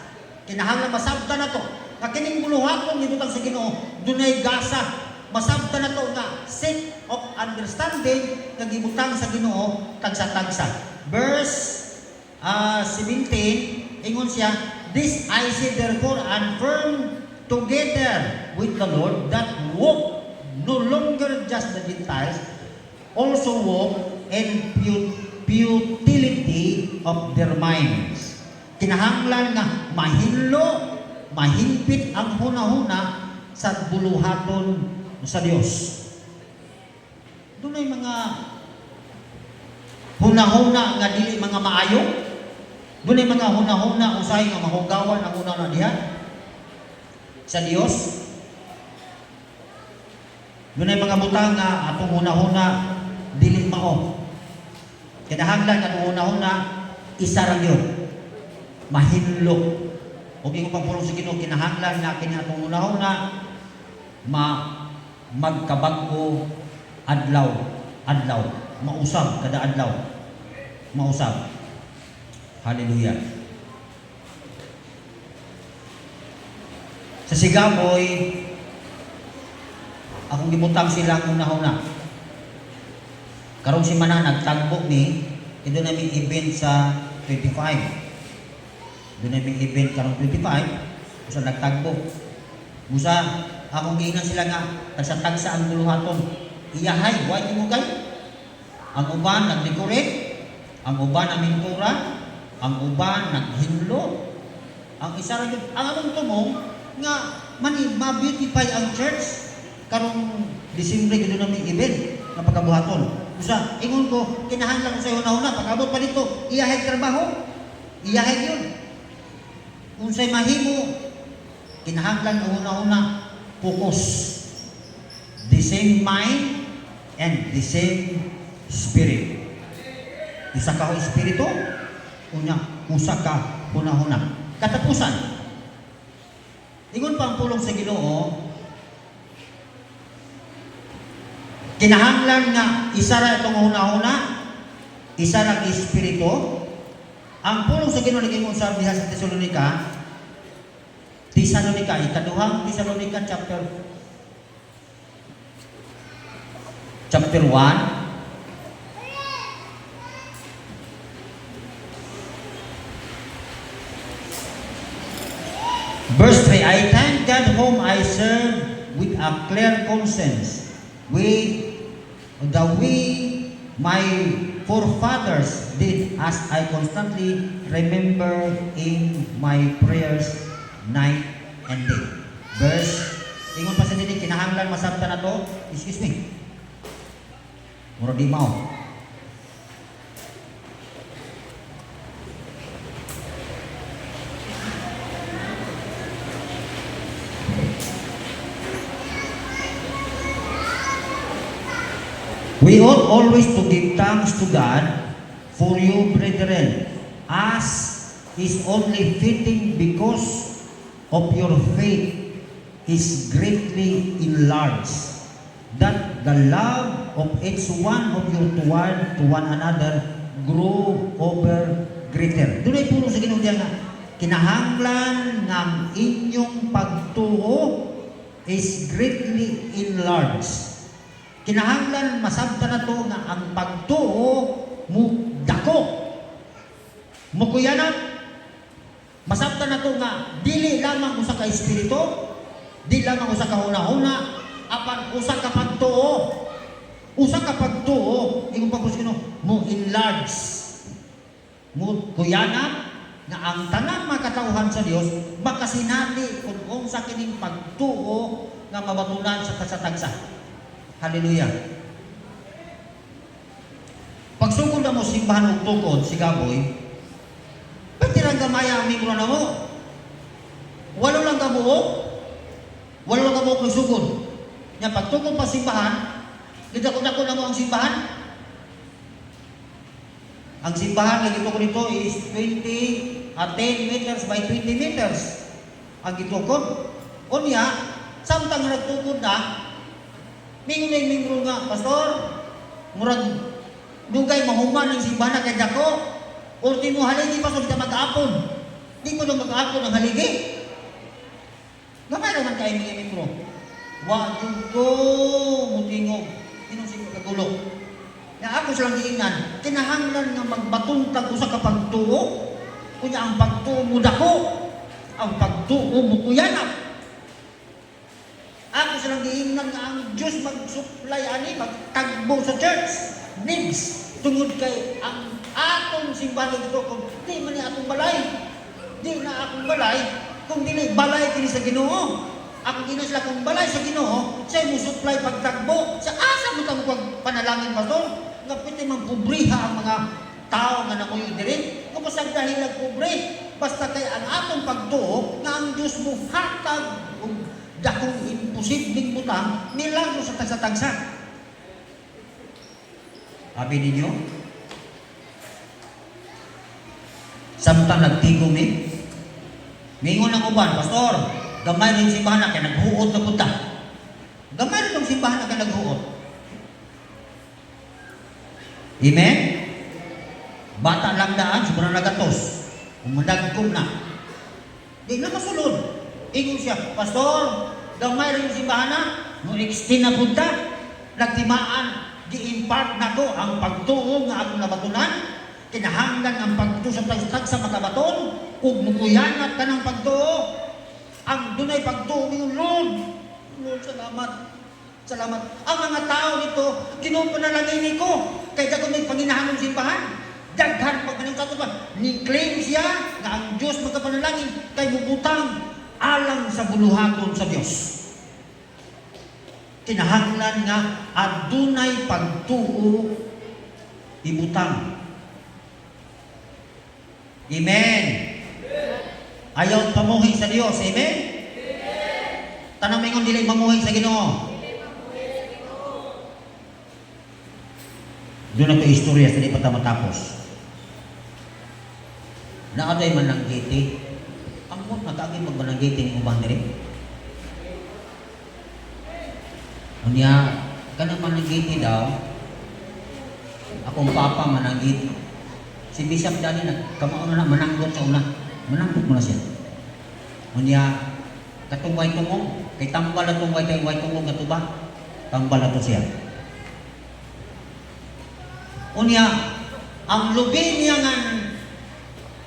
Kinahanglan masabtan na to. Kakining buluhaton gibutang sa Ginoo dunay gasa. Masabtan na to nga set of understanding nga gibutang sa Ginoo tagsa-tagsa. Verse 17, ingon siya, this I say therefore and firm together with the Lord that walk no longer just the Gentiles, also walk in futility of their minds. Kinahanglan nga mahimpit ang hunahuna sa buluhaton sa Dios. Doon ay mga hunahuna nga dili mga maayo. Doon ay mga hunahuna usahay nga mahugawan ang hunahuna diha sa Dios. Doon ay mga butang nga atong hunahuna dili mao. Kinahanglan nga hunahuna isa ra gyud. Mahinlo. Og ingon pagpulong sa Ginoo kinahanglan nga kini atong hunahuna magkabag-o adlaw, mausab kada adlaw. Mausab. Hallelujah. Sa Sigamoy, akong gibutang silang una-una. Karong si Mana nagtagbo ni, ito na may event sa 25. Doon na may event karong 25, usa nagtagbo. Usa, akong giinan sila nga, tagsa-tagsa ang buluhaton. Iyahay, why mo kay? Ang uban nag-decorate, ang uban namintura, ang uban naghinlo. Ang isa ra gyud ang among tumong nga ma-beautify ang church karong Disyembre gyud na may event nga pagkabuhaton. Usa, ingon ko kinahanglan sa una-una pag-abot pa dito, iyahay trabaho. Iyahay yun. Unsay mahimo kinahanglan una-una focus. The same mind and the same spirit. Isa ka espiritu, unya, usa ka hunahuna. Katapusan. Ingon pa ang pulong sa Ginoo, kinahanglan nga isa ra itong hunahuna, isa ra espiritu. Ang pulong sa Ginoo nag-ingon sa diha sa Tesalonica, ikaduhang Tesalonica chapter 1. Verse 3, I thank God whom I serve with a clear conscience, with the way my forefathers did, as I constantly remember in my prayers night and day. Verse, ingon pa sa dinig, kinahanglan masabtan na to, excuse me, mura di mao. We ought always to give thanks to God for you, brethren, as is only fitting because of your faith is greatly enlarged, that the love of each one of you toward to one another grow over greater. Doon ay pulong sa Ginoo diyan nga kinahanglan ng inyong pagtuo is greatly enlarged. Kinahanglan masabtan na to nga ang pagtuo mo dako. Mukuyanan, masabtan na to nga dili lamang usa ka espiritu, di lamang usa ka hunahuna, apan usa ka pagtuo. Usa ka pagtuo, ingon pa ko mo enlarge. Mo kuyanan, nga ang tanang makatauhan sa Dios makasinati kung unsa kining pagtuo nga mabatunan sa kasatagsa. Hallelujah. Pagsugod na mo simbahan og tukod si Gaboy, patirang gamaya ang mingro na mo. Walo lang kabuok, walo lang kabuok ng sugod. Nga pagtukod pa simbahan, didako-dako na mo ang simbahan. Ang simbahan na gitukod nito is 10 meters by 20 meters. Ang gitukod. Unya, samtang nagtukod na, mingro nga, Pastor, murag dugay mahuman ng simbahan na kay dako. Ultimo haligi, Pastor, di mag-aapon. Di ko na mag-aapon ang haligi. Gamay naman kayo mga mingro. Wag ko mutingog. Inong sige kagulok. Na ako silang giingnan, kinahanglan nga magbatuntag ko sa kapagtuo. Kunya ang pagtuo mo dako, ang pagtuo mo kuyanap. Ako silang giingnan nga ang Diyos mag-supply ani, magtagbo sa church. Needs. Tungod kay ang atong simbahan dito, kung di man ni atong balay, di na akong balay, kung di na balay kini sa Ginoo. Ako gina sila kung balay sa Ginoo, siya mo supply pagtagbo. Sa asa mo tang panalangin, Pastor? Nga pwede magpubriha ang mga tao nga nakuyo diri. Kung pasag dahil nagpubri, basta kay ang atong pagtuo nga ang Diyos mo hatag kung dakong imposibleng butang, milagro sa tagsa-tagsa. Abi ninyo, samtang nagtigom ni, mingon ang uban, Pastor, gamay rin simbahan na kaya naghuot na punta. Gamay rin simbahan na kaya naghuot. Amen? Bata lang daan, sobrang nagatos. Umadagkong na. Di na masulod. Ingon siya, Pastor, gamay rin simbahan na, no extend na punta, nagtimaan, gi-impart na ko ang pagtuo nga akong nabatunan, kinahanglan ang pagtuo sa tagtag sa makabaton, ug mukuyanat ka ng pagtuo, ang dunay pagtuo ng Lord. Lord, salamat. Salamat. Ang mga tao dito, kinupanalangin ko, kay dagko may panginahanong simbahan. Daghan pag manang katuban, ni-claim siya na ang Diyos magkapanalangin kay bubutang alang sa buluhaton sa Diyos. Kinahanglan nga adunay pagtuo ibutang. Amen. Ayaw pamuhi sa Diyos. Amen. Tanang mingon dili mamuhi sa Ginoo. Doon ako istorya sa di pa matapos. Naaday man ng giti. Ang mo nagaging magmananggiti ng ubang diri. Unya, kanang mananggiti daw, akong papa mananggiti. Si Bishop dali nagkamaon na mananggot sa una. Mananggot mo na siya. Unya, katong way tungong, kay tambal na tong way tungong nga tuba. Tambal na to siya. Unya, ang lubi niya nga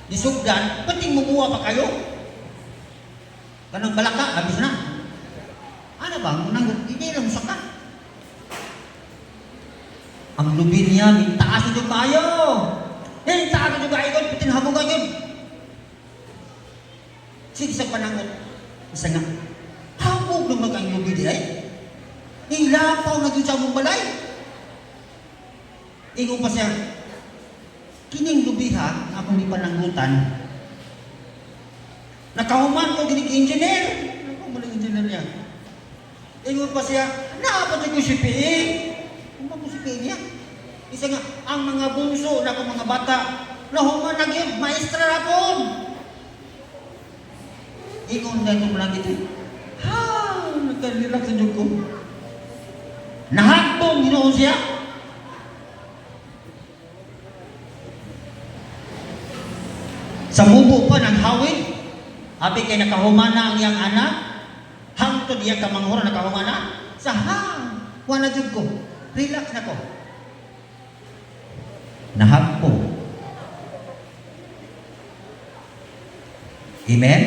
nisugdan, pati mumuha pa kayo? Kanang balaka, habis na. Ano ba? Hindi lang saka. Ang lubi niya, taas na yung kayo. Taas na yung kayo, pati nahabugan yun. Sige sa panangot. Isa nga, habog naman kang lubi di ay. Ilapaw na yun sa mong balay. Ingon pa siya, kining lubiha, akong ipananggutan, nakahuman ko ginig engineer. Ako mo engineer niya. Ingon pa siya, naapat ko si PE. Ano ko si PE niya? Isa nga, ang mga bunso na akong mga bata, nahuman na yun, maestra na po. Ingon na ito mo lang ito. Ha, nagkalilak sa Diyog ko. Nahatong ginoon siya. Sa mubo pa ng hawid, abi kay nakahumana ang iyang anak, hangtod iya kamanghura nakahumana, sa hang, wala jud ko, relax na ko. Nahagpo. Amen?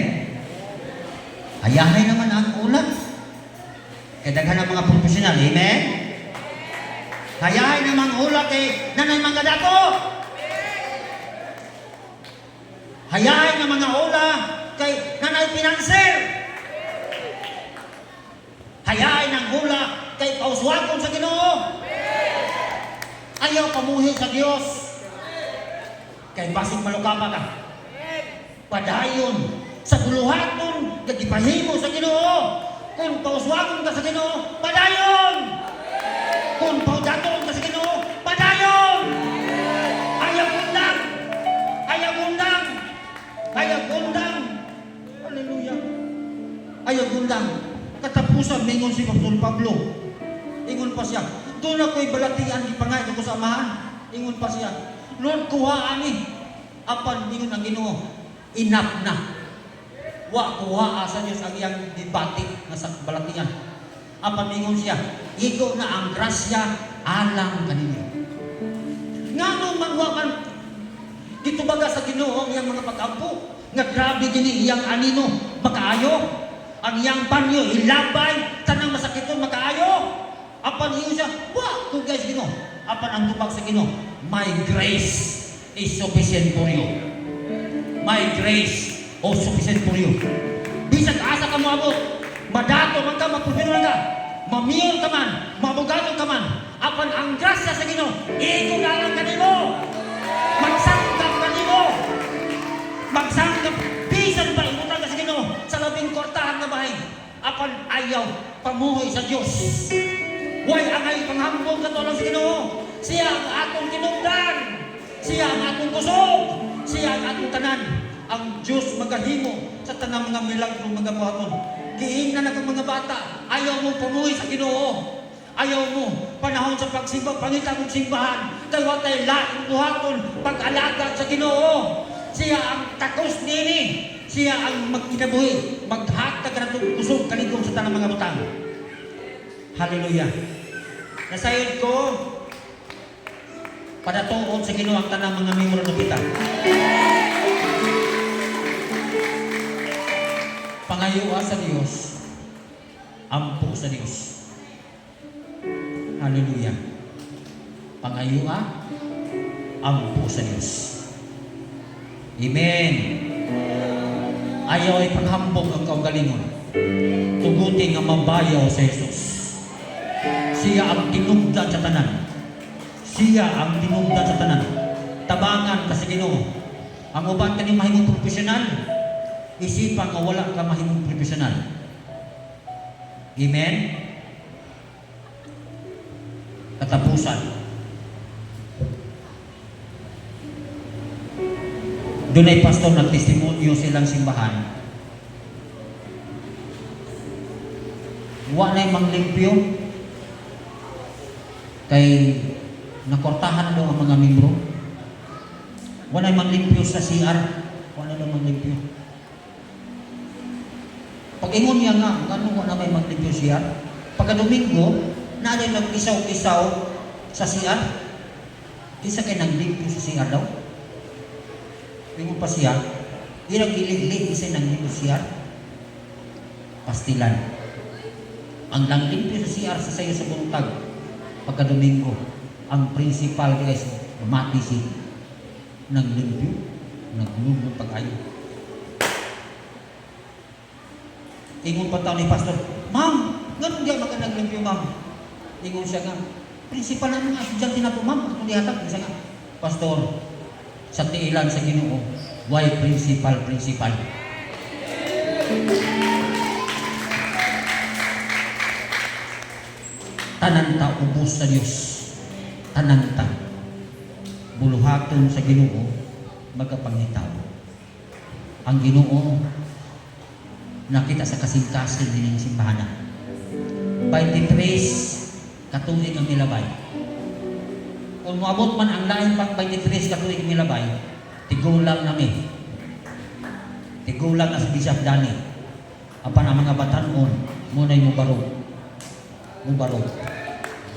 Ayahay naman ang ulat. Kaya daghan ang mga profesional, amen? Hayahay naman ulat kay nanay mga dato. Hayain ng mga ola kay Nanay Pinanser. Hayain ang hula kay pauswagon sa Ginoo. Ayaw pamuhi sa Dios. Kay basig malukama ka. Padayon sa buluhaton kay gipahimo sa Ginoo. Kung pauswagon ka sa Ginoo, padayon. Kung paudaton ka sa Ginoo, padayon. Ayaw gundang. Ayaw gundang. Ayaw gundang. Hallelujah. Ayaw gundang. Katapusan mingon si Pastor Pablo. Ingon pa siya, doon ako'y balatian di pangay ko sa amahan. Ingon pa siya, Lord, kuhaan ni. Apan ingon ang Ginoo, enough na. Wa kuhaa sa Diyos ang iyang dibati nga sa balatian. Apan ingon siya, igo na ang grasya alang kaninyo. Ngano man wa man dito baga sa Ginoo ang iyang mga pag-ampo nga grabe gini iyang anino makaayo. Ang iyang panyo ilabay tanang masakiton makaayo. Apan ingon siya, wa to guys Ginoo. Apan ang tubag sa Ginoo, my grace is sufficient for you. My grace is sufficient for you. Bisag asa ka mo abot, madato man ka, mapulpinulan ka, mamiyon ka man, mabugaton ka man, apan ang grasya sa Ginoo, igo na lang kanimo. Magsangkap kanimo. Magsangkap. Bisan ba imutan ka sa Ginoo sa labing kortahan na bahay. Apan ayaw pamuhi sa Dios. Way angay panghambog sa tulong sa Ginoo. Siya ang atong kinungdan. Siya ang atong kusog. Siya ang atong tanan. Ang Diyos magahimo sa tanang mga milagro mga buhaton. Giingnan na kang mga bata. Ayaw mo pamuhi sa Ginoo. Ayaw mo panahon sa pagsimba, pangita mong simbahan. Kaya watay laing buhaton pag-alagad sa Ginoo. Siya ang takos nini. Siya ang magkinabuhi. Maghatag na itong kusog kaligong sa tanang mga butang. Hallelujah. Nasayod ko padatuon sa Ginoo ang tanang mga miyembro ng kita. Pangayuwa sa Dios, ampo sa Dios. Hallelujah. Pangayuwa, ampo sa Dios. Amen. Ayaw ay paghambog ang kaugalingon. Tugutin nga mabayaw sa Jesus. Siya ang tinugdan sa tanan. Siya ang tinugdan sa tanan. Tabangan ka sa Ginoo. Ang uban ka ni mahimong profesional, isipan nga wala ka mahimong profesional. Amen? Katapusan. Doon ay pastor nagtestimonyo silang simbahan. Wa na mang limpyo kay nakortahan daw ang mga membro. Wala mang limpyo sa CR. Wala na mang limpyo. Pag ingon niya nga, ano wala may maglimpyo CR? Pagka Domingo, naalay nag-isaw-isaw sa CR. Isa kayo naglimpyo sa CR daw. Ingon pa siya, irang gili-gili isa naglimpyo sa CR. Pastilan. Ang langlimpyo sa CR sa sayo sa buntag. Pagka Domingo, ang principal guys, mati si naglimpyo, naglumong pag-ayo. Ingon pa tao ni pastor, ma'am, ganun diyan maka naglimpyo ma'am. Ingon siya nga, principal na mga estudyante na po ma'am, kung dihatag, isa nga, pastor, sa tiilan sa Ginoo, why principal? Tanan ta ubos sa Dios. Tanan ta buluhaton sa Ginoo magapangitaw. Ang Ginoo nakita sa kasing-kasing dining simbahan. 23 katuig ang milabay. Kung moabot man ang lain pang 23 katuig ang milabay, tigulang nami. Tigulang na si Bishop Dani. Apan ang mga batanon muna'y mubarog.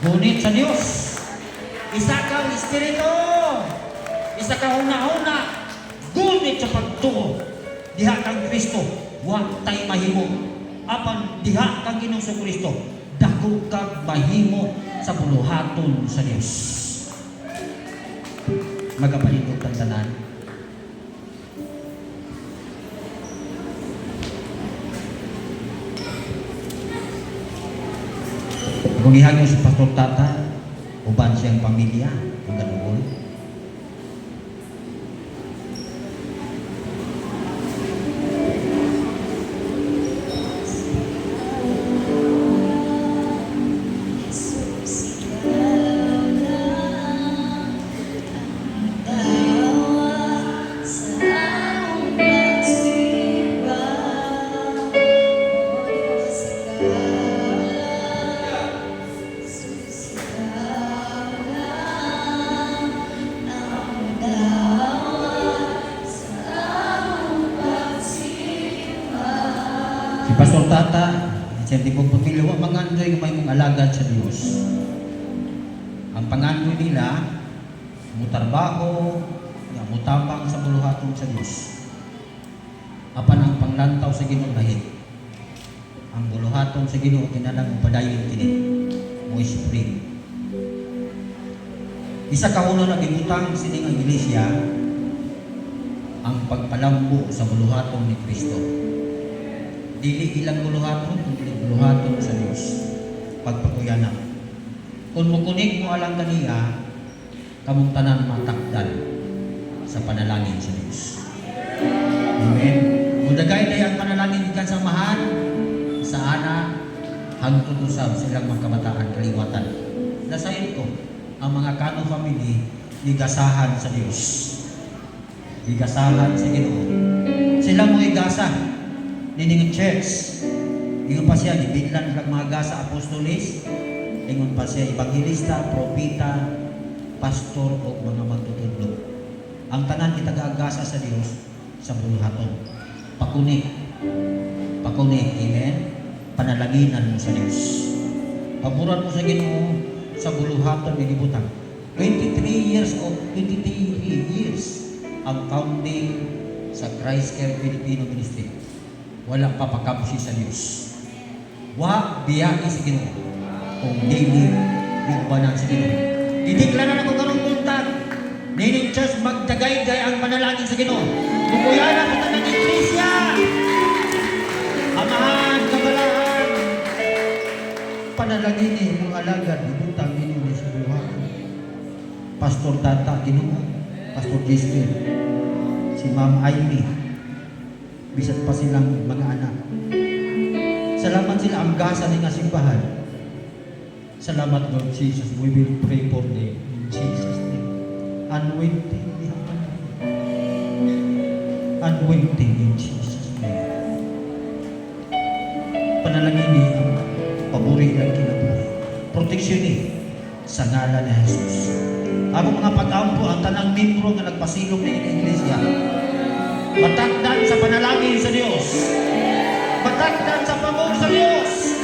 Ngunit sa Diyos, isa kang Espiritu, isa kang huna-huna, ngunit sa pagtuo, diha kang Kristo, wa tay mahimo. Apan diha kang Ginoong Kristo, dako kang mahimo sa buluhaton sa Dios. Magapalingkod ang tanan. Kung ihagyo si Pastor Tata, uban siyang pamilya, ang ganuol. Si Pastor Tata, siya di po pamilya, mangandoy may mong alagad sa Diyos. Ang pangandoy nila, mutarbaho, mutabang sa buluhaton sa Diyos. Apan ang panglantaw sa Ginoo lahit. Ang buluhaton sa Ginoo kinalang padayon kini, mo spring. Isa ka uno na gibutang sining ang iglesia, ang pagpalambo sa buluhaton ni Kristo. Dili ilang buluhaton, kundi buluhaton sa Diyos. Pagpakuyanan. Kung mukunig mo alang kaniya, kamong tanan matakdan sa panalangin sa Diyos. Amen. Mudagay ang panalangin ikan sa mahan, sa ana, hangtod usab silang magkabataan kaliwatan. Nasayin ko, ang mga Cano family, igasahan sa Diyos. Igasahan sa Ginoo. Sila mo igasa. Nining church, ingon pa siya, gibiglan ng mga gasa apostolis, ingon pa siya, evangelista, propita, pastor, o mga magtutudlo. Ang tanan itagagasa sa Diyos sa buluhaton. Pakuni, amen? Panalaginan mo sa Diyos. Paboran mo sa Ginoo sa buluhaton ni Dibutang. 23 years ang founding sa Christ Care Filipino Ministry. Walang papakabusi sa Diyos. Wa biyaki sa Ginoo. Kung daily iubanan sa Ginoo. Dideklara na ko karong buntag. Nining church magdagay-day ang panalangin sa Ginoo. Kukuyanan mo tanang iglesia. Amahan, kabalaan. Panalangin ni mong alagad ibutang ninyo sa buhay. Pastor Tata Ginoo, Pastor Giskin, si Ma'am Amy, bisat pa silang mga anak. Salamat sila ang gasa ng simbahan. Salamat Lord Jesus. We will pray for them in Jesus' name. Anointing ni Anointing in Jesus' name. Panalangin ni ang paburi ng kinabuhi. Proteksyon ni sa ngalan ni Jesus. Ako mga pag-ampo ang tanang membro nga nagpasilong ni iglesia. Matakdan sa panalangin sa Diyos. Matakdan sa pamor sa Diyos.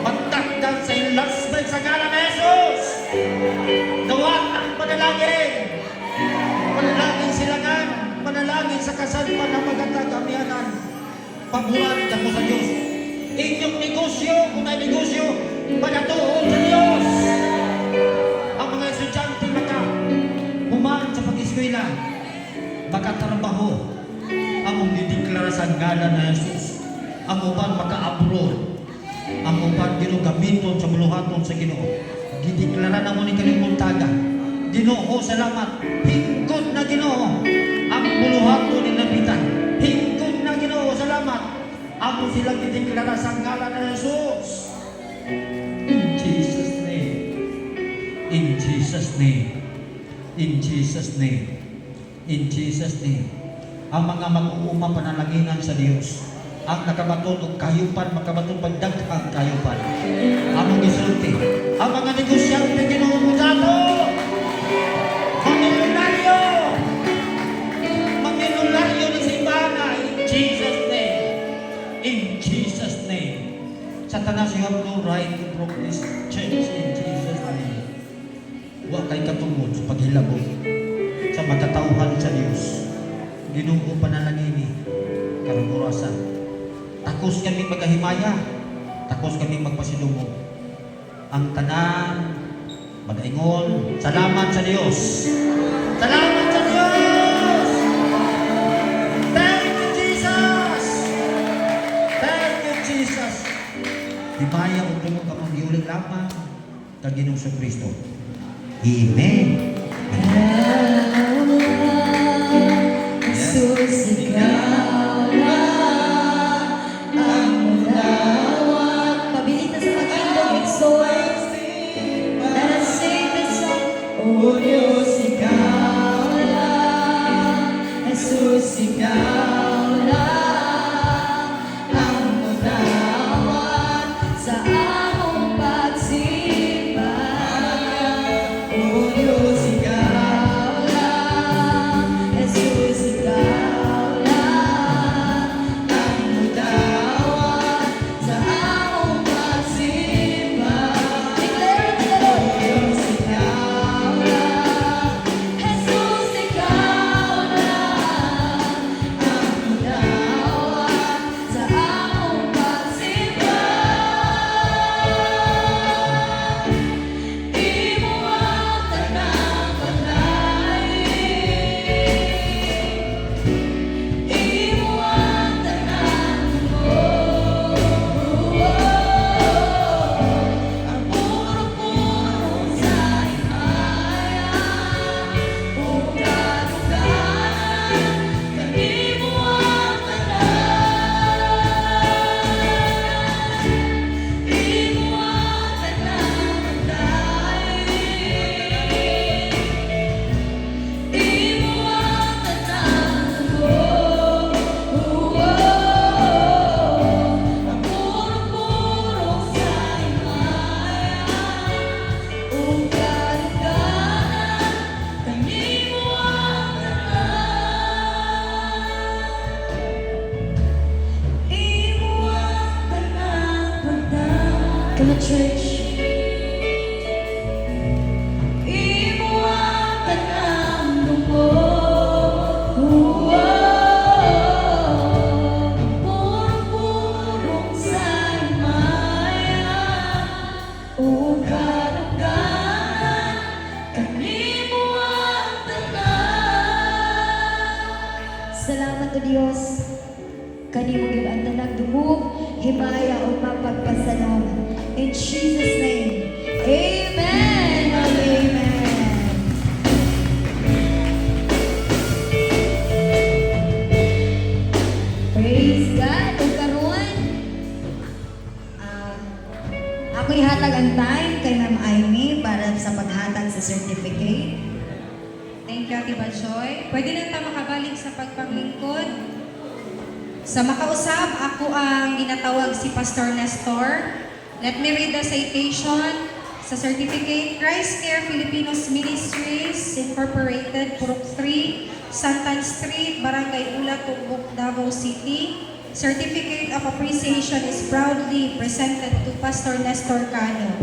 Matakdan sa ilasbay sa ngalan ni Jesus. Dawat ang panalangin. Panalangin silangan. Panalangin sa kasadpan ng magatagamianan. Paburan ka mo sa Diyos. Inyong negosyo, kung may negosyo, panatuon sa Diyos. Ang mga estudyante humaan sa pag-eskwela, makatrabaho, ang dideklara sa ngalan na Jesus. Ang uban maka-abroad. Ang uban ginugamiton sa buluhaton sa Ginoo. Dideklara na mo ni kalimuntaga. Ginoo, salamat. Hingkod na Ginoo. Ang buluhaton ni nabitan. Hingkod na Ginoo, salamat. Amo silang dideklara sa ngalan na Jesus. In Jesus' name. In Jesus' name. In Jesus' name. In Jesus' name. Ang mga mag-uuma panalaginan sa Diyos, ang nakabaton o kayupan, makabaton pagdaghang kayupan. Among gisulti, ang mga negosyante ginuumudato, manginularyo ni simbahan in Jesus' name. In Jesus' name. Satanas, you have no right to broke this church in Jesus' name. Huwag kay katungod sa paghilabot sa magkatauhan sa Diyos. Ginoo panalangin karong orasan. Takos kami magahimaya, takos kami magpasidungog. Ang tanan mag-ingon, salamat sa Diyos. Salamat sa Diyos. Thank you Jesus. Thank you Jesus. Himaya o tumong kapangyuling lamang kag Ginoong Kristo. Amen. Jesus, ikaw lang ang mudawat. Pabilis na sa pagkindog, exhort. Let us sing this song. O Diyos, ikaw lang. Jesus, ikaw lang ang mudawat sa among pagsimba. O Diyos, ikaw lang. Jesus, ikaw lang ang mudawat sa among pagsimba. Declare it to the Lord. Diyos, ikaw lang. Jesus, ikaw lang ang mudawat sa among pagsimba. Imo ang tanang paglain. Imo ang tanang tumo. Ang puro-puro sa imaya. Ug kaduganan, kanimo ang tanan. Imo ang tanang paglain. Imo ang tanang tumo. Ang puro-puro sa imaya. Ug kaduganan, kanimo ang tanan. Imo ang tanang paglain. Come on, church. Imo ang tanang dugo. Puro-purong sa imaya. O kaduganan, kanimo ang tanan. Salamat o Diyos. Kanimo gyud ang tanang dungog, himaya o mapagpasanom. In Jesus' name, amen and amen. Praise God. Ug karon, ako ihatag ang time kay Ma'am Amy para sa paghatag sa certificate. Thank you, Ate Balsoy. Pwede na tayo makabalik sa pagpanglingkod. Sa makausap, ako ang ginatawag si Pastor Nestor. Let me read the citation sa certificate. Christ Care Filipinos Ministries Incorporated, Purok 3, Santan Street, Barangay Ula, Tumbok, Davao City. Certificate of Appreciation is proudly presented to Pastor Nestor Cano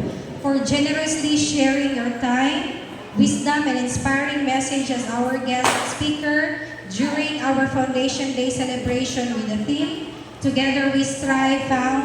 for generously sharing your time, wisdom, and inspiring message as our guest speaker during our Foundation Day celebration with the theme, Together We Strive, found